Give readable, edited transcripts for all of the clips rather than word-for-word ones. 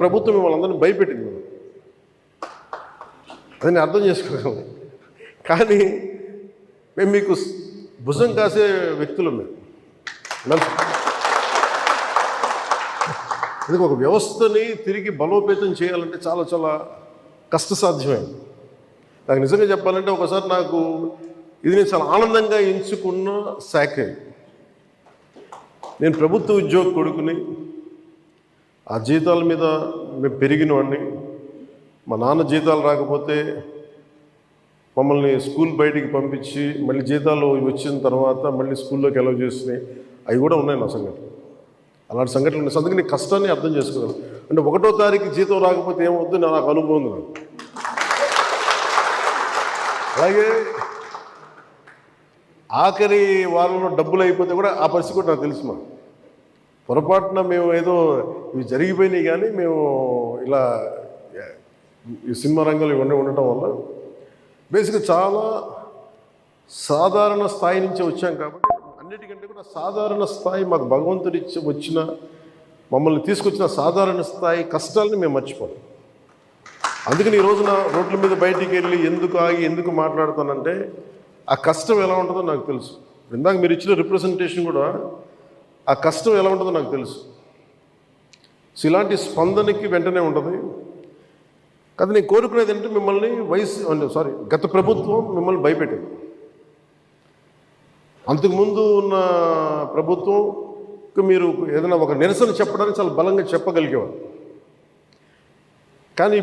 ప్రభుత్వం మిమ్మల్ని అందరినీ భయపెట్టింది. అది నేను అర్థం చేసుకోగలను. కానీ మేము మీకు భుజం కాసే వ్యక్తులు మేము. ఇది ఒక వ్యవస్థని తిరిగి బలోపేతం చేయాలంటే చాలా చాలా కష్టసాధ్యమైంది. నాకు నిజంగా చెప్పాలంటే ఒకసారి నాకు ఇది నేను చాలా ఆనందంగా ఎంచుకున్న శాఖ. నేను ప్రభుత్వ ఉద్యోగ కొడుకుని, ఆ జీతాల మీద మేము పెరిగిన వాడిని. మా నాన్న జీతాలు రాకపోతే మమ్మల్ని స్కూల్ బయటికి పంపించి మళ్ళీ జీతాలు వచ్చిన తర్వాత మళ్ళీ స్కూల్లోకి అలౌ చేసినాయి అవి కూడా ఉన్నాయి నా సంఘటన. అలాంటి సంఘటనలు ఉన్నాయి. అందుకని నీ కష్టాన్ని అర్థం చేసుకోగలను. అంటే 1వ తారీఖు జీతం రాకపోతే ఏమవుద్దు నాకు అనుభవం ఉంది. అలాగే ఆఖరి వారంలో డబ్బులు అయిపోతే కూడా ఆ పరిస్థితి కూడా నాకు తెలుసు. మా పొరపాటున మేము ఏదో ఇవి జరిగిపోయినాయి, కానీ మేము ఇలా ఈ సినిమా రంగంలో ఇవన్నీ ఉండటం వల్ల బేసిక్గా చాలా సాధారణ స్థాయి నుంచి వచ్చాం. కాబట్టి అన్నిటికంటే కూడా సాధారణ స్థాయి మాకు భగవంతుడి వచ్చిన మమ్మల్ని తీసుకొచ్చిన సాధారణ స్థాయి కష్టాలని మేము మర్చిపోం. అందుకని ఈ రోజున రోడ్ల మీద బయటికి వెళ్ళి ఎందుకు ఆగి ఎందుకు మాట్లాడుతానంటే ఆ కష్టం ఎలా ఉంటుందో నాకు తెలుసు. ఇందాక మీరు ఇచ్చిన రిప్రజెంటేషన్ కూడా ఆ కష్టం ఎలా ఉంటుందో నాకు తెలుసు. సో ఇలాంటి స్పందనకి వెంటనే ఉంటుంది. కదా నేను కోరుకునేది అంటే మిమ్మల్ని గత ప్రభుత్వం మిమ్మల్ని భయపెట్టింది. అంతకుముందు ఉన్న ప్రభుత్వంకి మీరు ఏదైనా ఒక నిరసన చెప్పడానికి చాలా బలంగా చెప్పగలిగేవారు. కానీ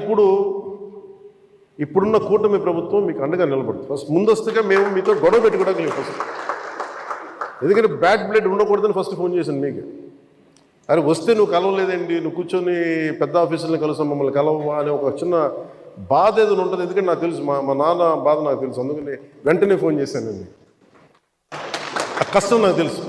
ఇప్పుడున్న కూటమి ప్రభుత్వం మీకు అండగా నిలబడుతుంది. ఫస్ట్ ముందస్తుగా మేము మీతో గొడవ పెట్టుకోవడానికి ఫస్ట్, ఎందుకంటే బ్యాడ్ బ్లడ్ ఉండకూడదని ఫస్ట్ ఫోన్ చేశాను మీకు. అరే వస్తే నువ్వు కలవలేదండి, నువ్వు కూర్చొని పెద్ద ఆఫీసులను కలుస్తాం, మమ్మల్ని కలవవా అనే ఒక చిన్న బాధ ఏదైనా ఉంటుంది. ఎందుకంటే నాకు తెలుసు, మా నాన్న బాధ నాకు తెలుసు. అందుకని వెంటనే ఫోన్ చేశానండి. ఆ కష్టం నాకు తెలుసు.